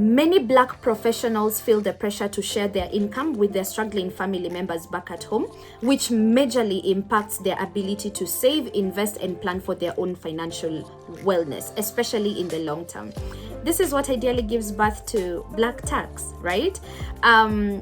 Many Black professionals feel the pressure to share their income with their struggling family members back at home, which majorly impacts their ability to save, invest, and plan for their own financial wellness, especially in the long term. This is what ideally gives birth to Black tax, right?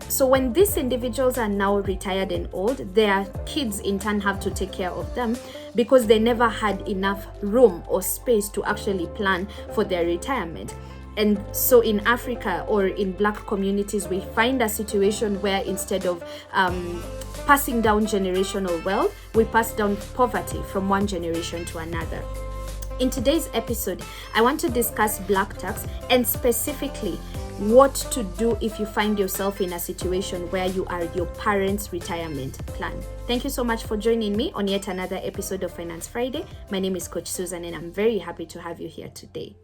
So when these individuals are now retired and old, their kids in turn have to take care of them because they never had enough room or space to actually plan for their retirement. And so in Africa or in Black communities, we find a situation where instead of passing down generational wealth, we pass down poverty from one generation to another. In today's episode, I want to discuss Black tax and specifically what to do if you find yourself in a situation where you are your parents' retirement plan. Thank you so much for joining me on yet another episode of Finance Friday. My name is Coach Susan and I'm very happy to have you here today.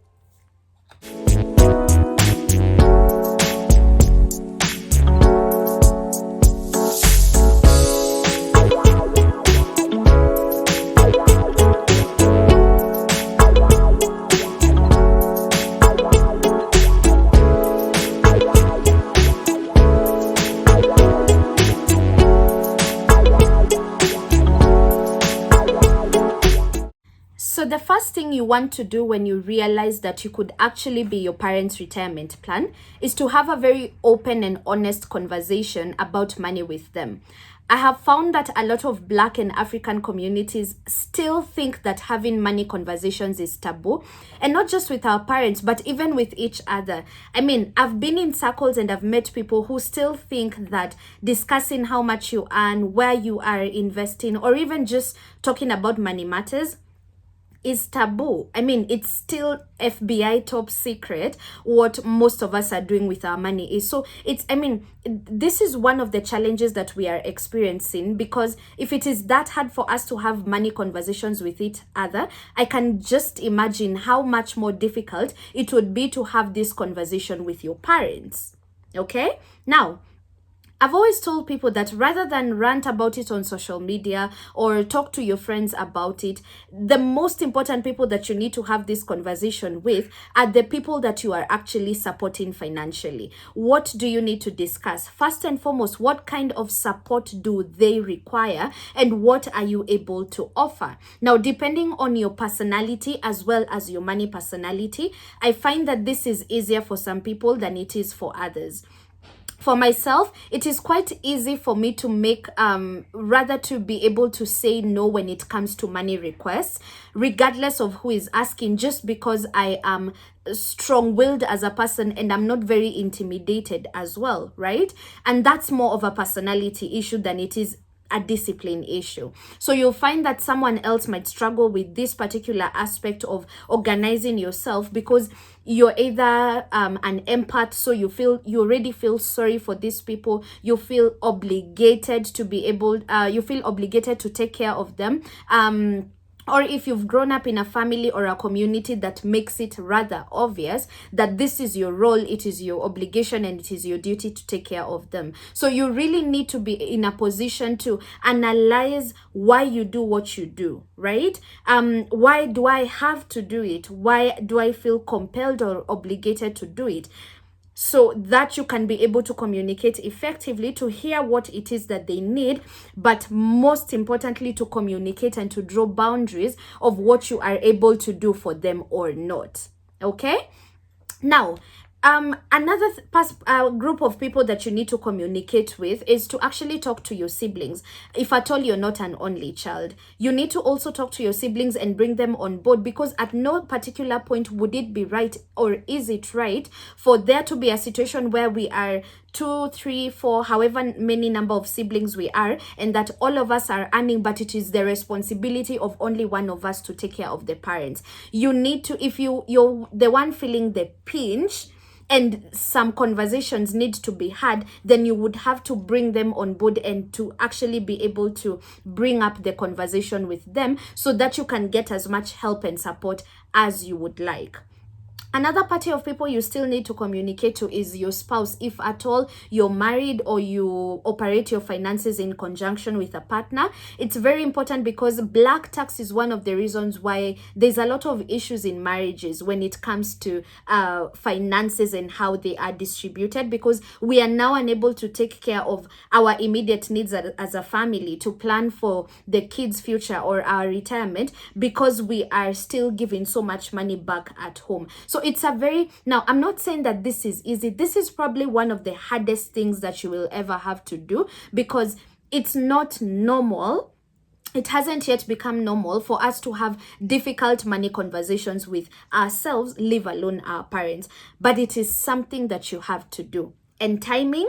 So the first thing you want to do when you realize that you could actually be your parents' retirement plan is to have a very open and honest conversation about money with them. I have found that a lot of Black and African communities still think that having money conversations is taboo, and not just with our parents, but even with each other. I mean, I've been in circles and I've met people who still think that discussing how much you earn, where you are investing, or even just talking about money matters is taboo. I mean, it's still FBI top secret what most of us are doing with our money is. So this is one of the challenges that we are experiencing, because if it is that hard for us to have money conversations with each other, I can just imagine how much more difficult it would be to have this conversation with your parents. Okay? Now, I've always told people that rather than rant about it on social media or talk to your friends about it, the most important people that you need to have this conversation with are the people that you are actually supporting financially. What do you need to discuss? First and foremost, what kind of support do they require and what are you able to offer? Now, depending on your personality as well as your money personality, I find that this is easier for some people than it is for others. For myself, it is quite easy for me to make, rather to be able to say no when it comes to money requests, regardless of who is asking, just because I am strong-willed as a person and I'm not very intimidated as well, right? And that's more of a personality issue than it is a discipline issue. So you'll find that someone else might struggle with this particular aspect of organizing yourself because you're either an empath, so you already feel sorry for these people, you feel obligated to be able, you feel obligated to take care of them. Or if you've grown up in a family or a community that makes it rather obvious that this is your role, it is your obligation, and it is your duty to take care of them. So you really need to be in a position to analyze why you do what you do, right? Why do I have to do it? Why do I feel compelled or obligated to do it? So that you can be able to communicate effectively, to hear what it is that they need, but most importantly, to communicate and to draw boundaries of what you are able to do for them or not. Okay? Now, another group of people that you need to communicate with is to actually talk to your siblings. If at all you're not an only child, you need to also talk to your siblings and bring them on board, because at no particular point would it be right, or is it right, for there to be a situation where we are 2, 3, 4, however many number of siblings we are, and that all of us are earning, but it is the responsibility of only one of us to take care of the parents. You need to, if you're the one feeling the pinch, and some conversations need to be had, then you would have to bring them on board and to actually be able to bring up the conversation with them so that you can get as much help and support as you would like. Another party of people you still need to communicate to is your spouse. If at all you're married or you operate your finances in conjunction with a partner, it's very important, because black tax is one of the reasons why there's a lot of issues in marriages when it comes to finances and how they are distributed, because we are now unable to take care of our immediate needs as a family, to plan for the kids' future or our retirement, because we are still giving so much money back at home. So it's a very, now I'm not saying that this is easy. This is probably one of the hardest things that you will ever have to do, because it's not normal. It hasn't yet become normal for us to have difficult money conversations with ourselves, leave alone our parents. But it is something that you have to do. And timing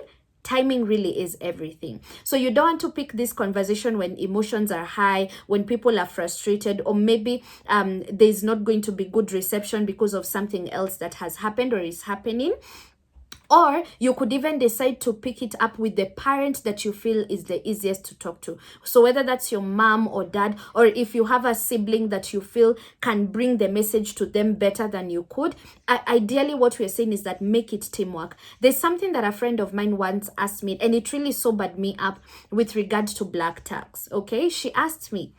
really is everything. So you don't want to pick this conversation when emotions are high, when people are frustrated, or maybe there's not going to be good reception because of something else that has happened or is happening. Or you could even decide to pick it up with the parent that you feel is the easiest to talk to. So whether that's your mom or dad, or if you have a sibling that you feel can bring the message to them better than you could, ideally what we're saying is that make it teamwork. There's something that a friend of mine once asked me, and it really sobered me up with regards to black tax. Okay, she asked me,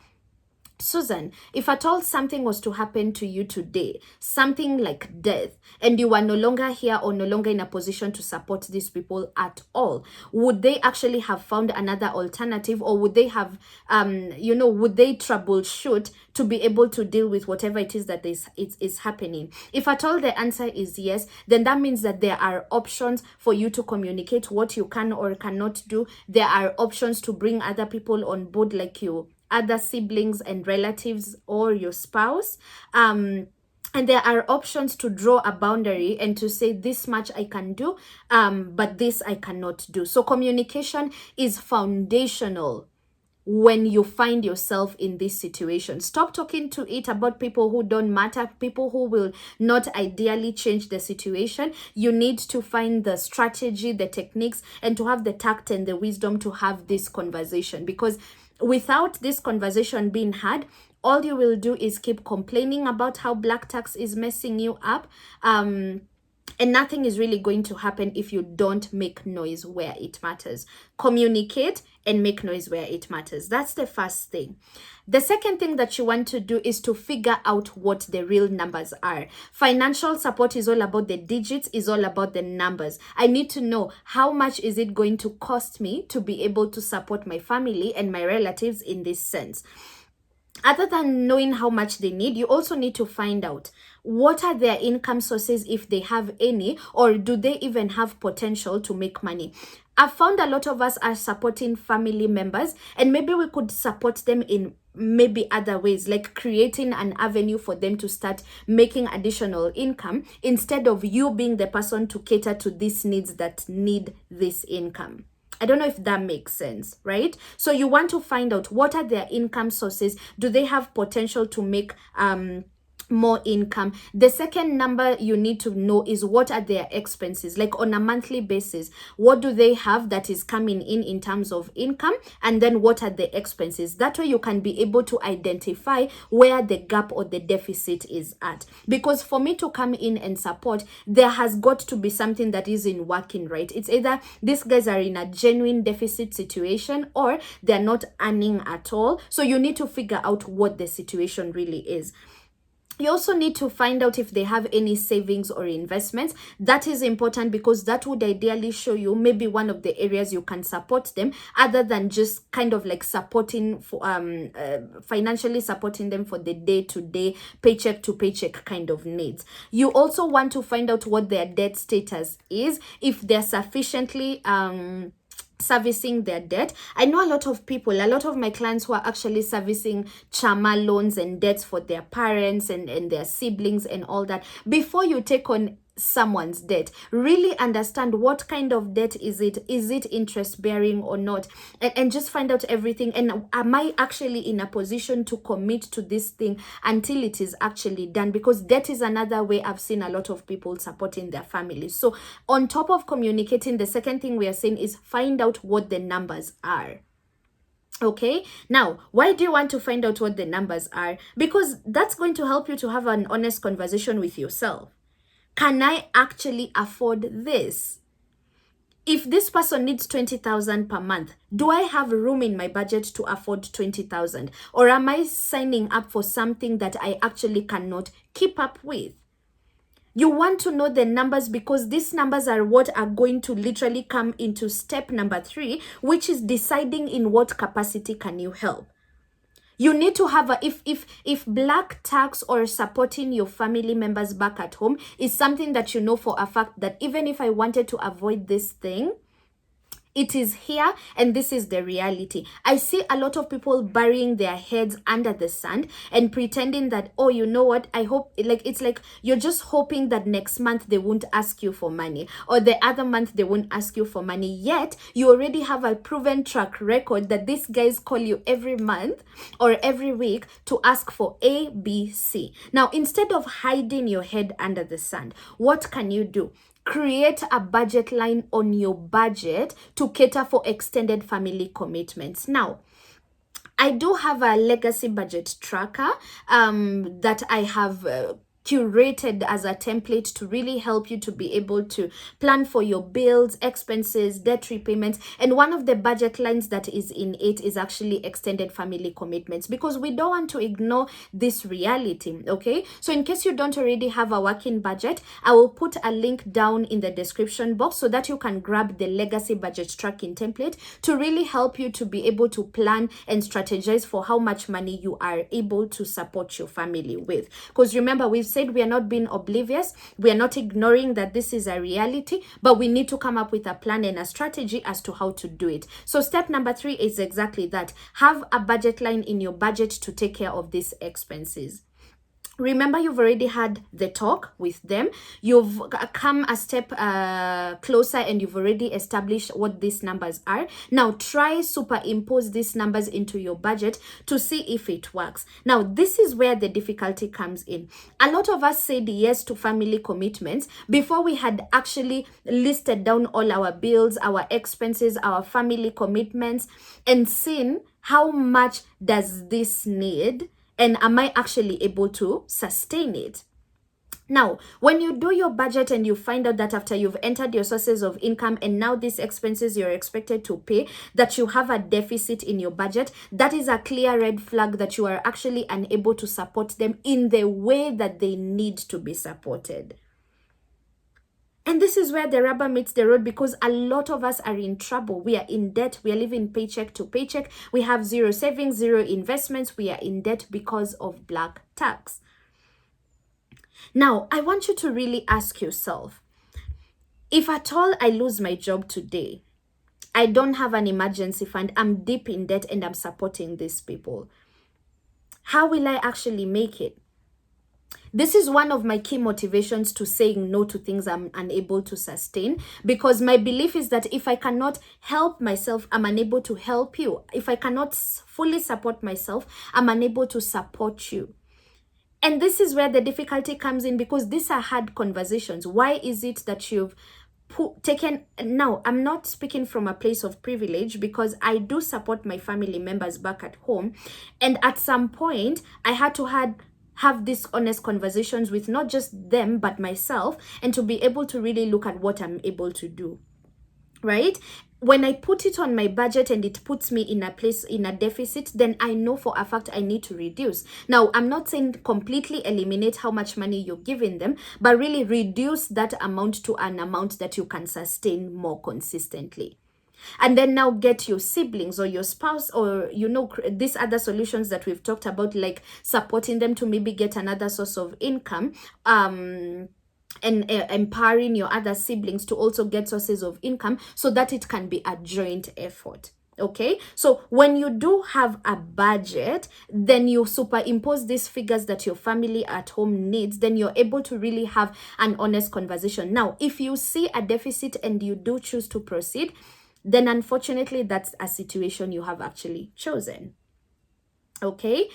Susan, if at all something was to happen to you today, something like death, and you are no longer here or no longer in a position to support these people at all, would they actually have found another alternative, or would they have, would they troubleshoot to be able to deal with whatever it is that is happening? If at all the answer is yes, then that means that there are options for you to communicate what you can or cannot do. There are options to bring other people on board, like you, other siblings and relatives, or your spouse. And there are options to draw a boundary and to say, this much I can do, but this I cannot do. So communication is foundational when you find yourself in this situation. Stop talking to it about people who don't matter, people who will not ideally change the situation. You need to find the strategy, the techniques, and to have the tact and the wisdom to have this conversation, because without this conversation being had, all you will do is keep complaining about how black tax is messing you up. And nothing is really going to happen if you don't make noise where it matters. Communicate and make noise where it matters. That's the first thing. The second thing that you want to do is to figure out what the real numbers are. Financial support is all about the digits, is all about the numbers. I need to know, how much is it going to cost me to be able to support my family and my relatives in this sense. Other than knowing how much they need, you also need to find out, what are their income sources, if they have any, or do they even have potential to make money? I've found a lot of us are supporting family members, and maybe we could support them in maybe other ways, like creating an avenue for them to start making additional income, instead of you being the person to cater to these needs that need this income. I don't know if that makes sense, right? So you want to find out, what are their income sources? Do they have potential to make more income? The second number you need to know is, what are their expenses, like on a monthly basis? What do they have that is coming in terms of income? And then what are the expenses? That way you can be able to identify where the gap or the deficit is at. Because for me to come in and support, there has got to be something that isn't working right. It's either these guys are in a genuine deficit situation, or they're not earning at all. So you need to figure out what the situation really is. You also need to find out if they have any savings or investments. That is important, because that would ideally show you maybe one of the areas you can support them, other than just kind of like supporting for financially supporting them for the day-to-day, paycheck to paycheck kind of needs. You also want to find out what their debt status is, if they're sufficiently servicing their debt. I know a lot of people, a lot of my clients who are actually servicing chama loans and debts for their parents and their siblings and all that. Before you take on someone's debt, really understand what kind of debt is it interest bearing or not, and just find out everything. And am I actually in a position to commit to this thing until it is actually done? Because debt is another way I've seen a lot of people supporting their families. So on top of communicating, the second thing we are saying is find out what the numbers are. Okay, now, why do you want to find out what the numbers are? Because that's going to help you to have an honest conversation with yourself. Can I actually afford this? If this person needs 20,000 per month, do I have room in my budget to afford 20,000? Or am I signing up for something that I actually cannot keep up with? You want to know the numbers because these numbers are what are going to literally come into step number 3, which is deciding in what capacity can you help. You need to have a, if black tax or supporting your family members back at home is something that you know for a fact that even if I wanted to avoid this thing, it is here and this is the reality. I see a lot of people burying their heads under the sand and pretending that, oh, you know what, I hope, like, it's like you're just hoping that next month they won't ask you for money, or the other month they won't ask you for money. Yet you already have a proven track record that these guys call you every month or every week to ask for A, B, C. Now, instead of hiding your head under the sand, what can you do? Create a budget line on your budget to cater for extended family commitments. Now, I do have a legacy budget tracker that I have curated as a template to really help you to be able to plan for your bills, expenses, debt repayments. And one of the budget lines that is in it is actually extended family commitments, because we don't want to ignore this reality, okay? So in case you don't already have a working budget, I will put a link down in the description box so that you can grab the legacy budget tracking template to really help you to be able to plan and strategize for how much money you are able to support your family with. Because remember, we've said we are not being oblivious, we are not ignoring that this is a reality, but we need to come up with a plan and a strategy as to how to do it. So step number 3 is exactly that. Have a budget line in your budget to take care of these expenses. Remember, you've already had the talk with them. You've come a step closer and you've already established what these numbers are. Now, try superimpose these numbers into your budget to see if it works. Now, this is where the difficulty comes in. A lot of us said yes to family commitments before we had actually listed down all our bills, our expenses, our family commitments, and seen how much does this need, and am I actually able to sustain it? Now, when you do your budget and you find out that after you've entered your sources of income and now these expenses you're expected to pay, that you have a deficit in your budget, that is a clear red flag that you are actually unable to support them in the way that they need to be supported. And this is where the rubber meets the road, because a lot of us are in trouble. We are in debt. We are living paycheck to paycheck. We have zero savings, zero investments. We are in debt because of black tax. Now, I want you to really ask yourself, if at all I lose my job today, I don't have an emergency fund, I'm deep in debt and I'm supporting these people, how will I actually make it? This is one of my key motivations to saying no to things I'm unable to sustain, because my belief is that if I cannot help myself, I'm unable to help you. If I cannot fully support myself, I'm unable to support you. And this is where the difficulty comes in, because these are hard conversations. Why is it that you've taken, now I'm not speaking from a place of privilege, because I do support my family members back at home, and at some point I had to have these honest conversations with not just them but myself, and to be able to really look at what I'm able to do, right? When I put it on my budget and it puts me in a place, in a deficit, then I know for a fact I need to reduce. Now, I'm not saying completely eliminate how much money you're giving them, but really reduce that amount to an amount that you can sustain more consistently. And then now get your siblings or your spouse, or, you know, these other solutions that we've talked about, like supporting them to maybe get another source of income, and empowering your other siblings to also get sources of income, so that it can be a joint effort. Okay, so when you do have a budget, then you superimpose these figures that your family at home needs, then you're able to really have an honest conversation. Now, if you see a deficit and you do choose to proceed, then unfortunately that's a situation you have actually chosen. Okay,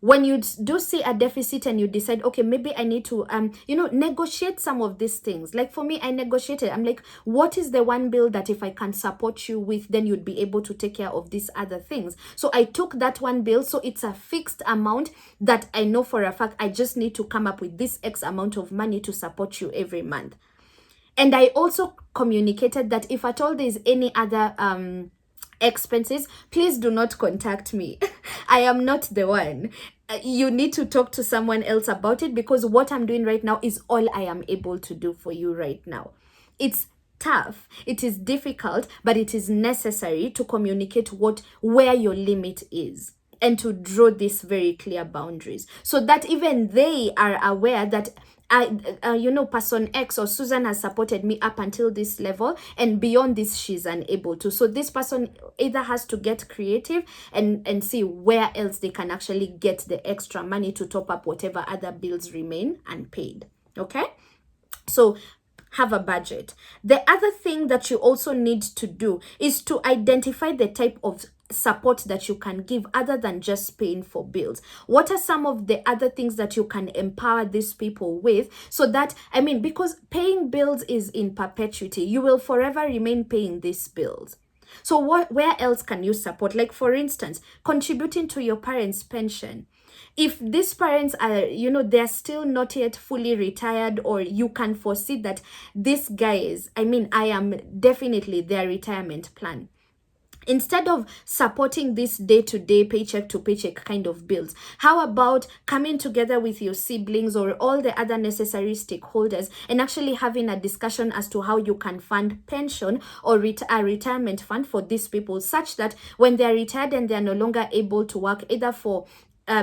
When you do see a deficit and you decide, okay, maybe I need to negotiate some of these things. Like for me, I negotiated. I'm like, what is the one bill that if I can support you with, then you'd be able to take care of these other things? So I took that one bill, so it's a fixed amount that I know for a fact I just need to come up with this X amount of money to support you every month. And I also communicated that if at all there's any other expenses, please do not contact me. I am not the one. You need to talk to someone else about it, because what I'm doing right now is all I am able to do for you right now. It's tough, it is difficult, but it is necessary to communicate where your limit is, and to draw these very clear boundaries, so that even they are aware that person X or Susan has supported me up until this level, and beyond this she's unable to. So this person either has to get creative and see where else they can actually get the extra money to top up whatever other bills remain unpaid. Okay, so have a budget. The other thing that you also need to do is to identify the type of support that you can give other than just paying for bills. What are some of the other things that you can empower these people with, so that, because paying bills is in perpetuity, you will forever remain paying these bills. So where else can you support? Like for instance, contributing to your parents' pension. If these parents are, they're still not yet fully retired, or you can foresee that these guys, I am definitely their retirement plan. Instead of supporting this day-to-day, paycheck-to-paycheck kind of bills, how about coming together with your siblings or all the other necessary stakeholders and actually having a discussion as to how you can fund pension or a retirement fund for these people, such that when they're retired and they're no longer able to work, either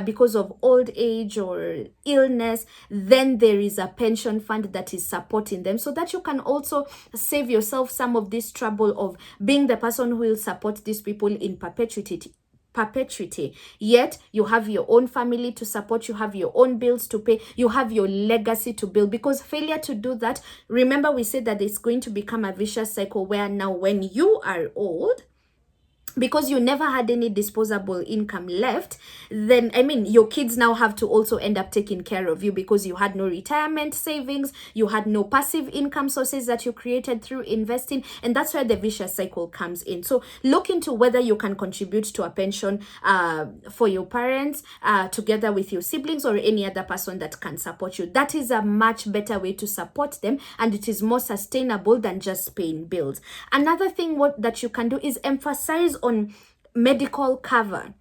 because of old age or illness, then there is a pension fund that is supporting them, so that you can also save yourself some of this trouble of being the person who will support these people in perpetuity. Yet you have your own family to support, you have your own bills to pay, you have your legacy to build. Because failure to do that, remember we said that it's going to become a vicious cycle, where now when you are old, because you never had any disposable income left, then your kids now have to also end up taking care of you, because you had no retirement savings, you had no passive income sources that you created through investing, and that's where the vicious cycle comes in. So look into whether you can contribute to a pension for your parents, together with your siblings or any other person that can support you. That is a much better way to support them, and it is more sustainable than just paying bills. Another thing that you can do is emphasize on medical cover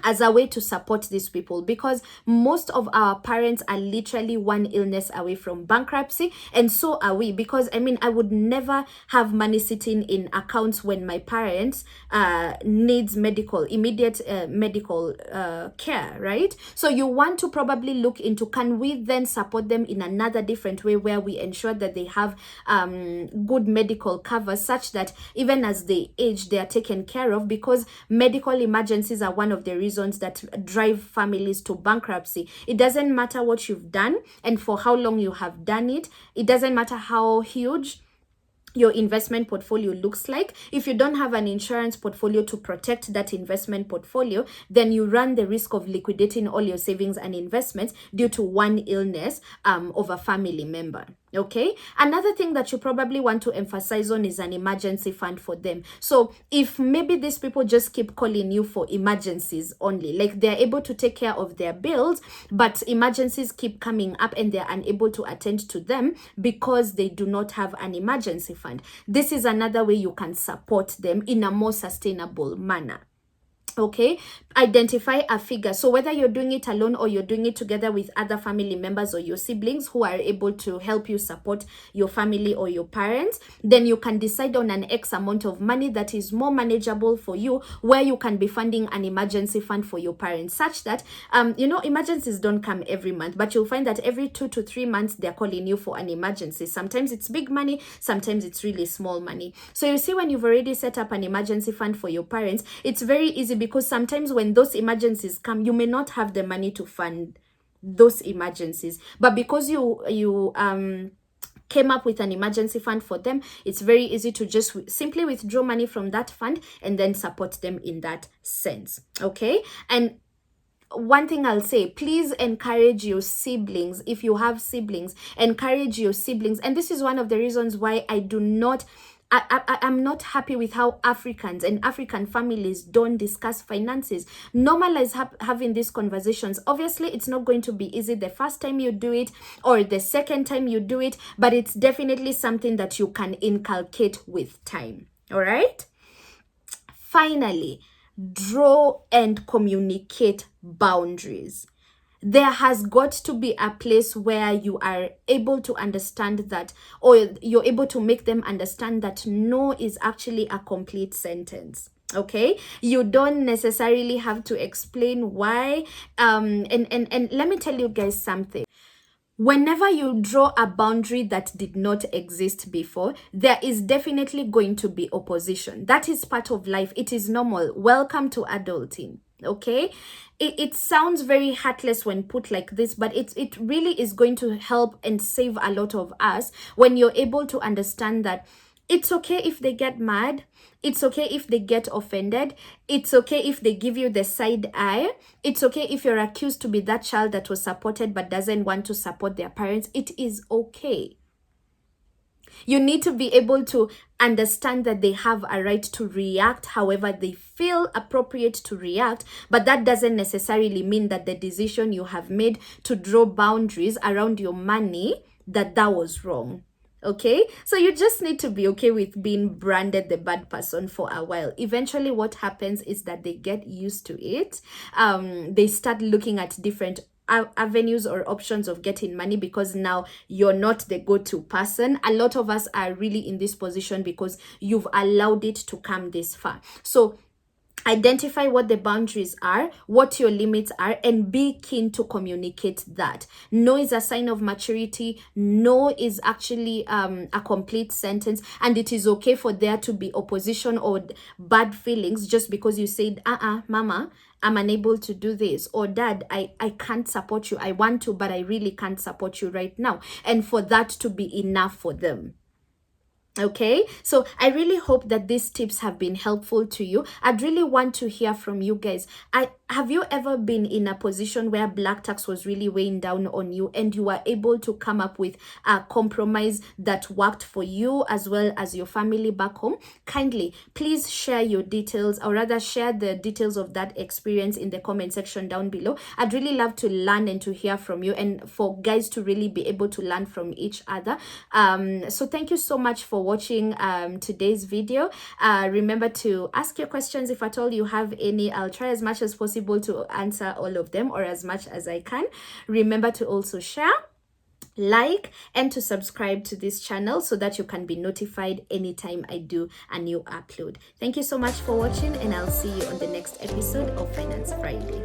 as a way to support these people, because most of our parents are literally one illness away from bankruptcy, and so are we. Because I would never have money sitting in accounts when my parents needs immediate medical care, right? So you want to probably look into, can we then support them in another different way, where we ensure that they have good medical cover, such that even as they age, they are taken care of, because medical emergencies are one of the reasons that drive families to bankruptcy. It doesn't matter what you've done and for how long you have done it. It doesn't matter how huge your investment portfolio looks like. If you don't have an insurance portfolio to protect that investment portfolio, then you run the risk of liquidating all your savings and investments due to one illness of a family member. Okay, another thing that you probably want to emphasize on is an emergency fund for them. So if maybe these people just keep calling you for emergencies only, like they're able to take care of their bills, but emergencies keep coming up and they're unable to attend to them because they do not have an emergency fund, this is another way you can support them in a more sustainable manner. Okay, identify a figure. So whether you're doing it alone or you're doing it together with other family members or your siblings who are able to help you support your family or your parents, then you can decide on an X amount of money that is more manageable for you, where you can be funding an emergency fund for your parents, such that emergencies don't come every month, but you'll find that every 2 to 3 months they're calling you for an emergency. Sometimes it's big money, sometimes it's really small money. So you see, when you've already set up an emergency fund for your parents, it's very easy, because sometimes when those emergencies come, you may not have the money to fund those emergencies, but because you came up with an emergency fund for them, it's very easy to just simply withdraw money from that fund and then support them in that sense. Okay, and one thing I'll say, please encourage your siblings. If you have siblings, encourage your siblings. And this is one of the reasons why I'm not happy with how Africans and African families don't discuss finances. Normalize having these conversations. Obviously, it's not going to be easy the first time you do it or the second time you do it, but it's definitely something that you can inculcate with time. All right? Finally, draw and communicate boundaries. There has got to be a place where you are able to understand that, or you're able to make them understand that no is actually a complete sentence. Okay, you don't necessarily have to explain why. And let me tell you guys something. Whenever you draw a boundary that did not exist before, there is definitely going to be opposition. That is part of life. It is normal. Welcome to adulting. Okay, it sounds very heartless when put like this, but it really is going to help and save a lot of us when you're able to understand that it's okay if they get mad. It's okay if they get offended. It's okay if they give you the side eye. It's okay if you're accused to be that child that was supported but doesn't want to support their parents. It is okay. You need to be able to understand that they have a right to react however they feel appropriate to react, but that doesn't necessarily mean that the decision you have made to draw boundaries around your money, that was wrong. Okay, so you just need to be okay with being branded the bad person for a while. Eventually what happens is that they get used to it. They start looking at different avenues or options of getting money because now you're not the go-to person. A lot of us are really in this position because you've allowed it to come this far. So identify what the boundaries are, what your limits are, and be keen to communicate that. No is a sign of maturity. No is actually a complete sentence, and it is okay for there to be opposition or bad feelings just because you said, mama, I'm unable to do this, or dad, I can't support you. I want to, but I really can't support you right now. And for that to be enough for them. Okay, so I really hope that these tips have been helpful to you. I'd really want to hear from you guys. Have you ever been in a position where black tax was really weighing down on you and you were able to come up with a compromise that worked for you as well as your family back home? Kindly, please share your details, or rather share the details of that experience in the comment section down below. I'd really love to learn and to hear from you, and for guys to really be able to learn from each other. So thank you so much for watching today's video. Remember to ask your questions if at all you have any. I'll try as much as possible to answer all of them, or as much as I can. Remember to also share, like, and to subscribe to this channel so that you can be notified anytime I do a new upload. Thank you so much for watching, and I'll see you on the next episode of Finance Friday.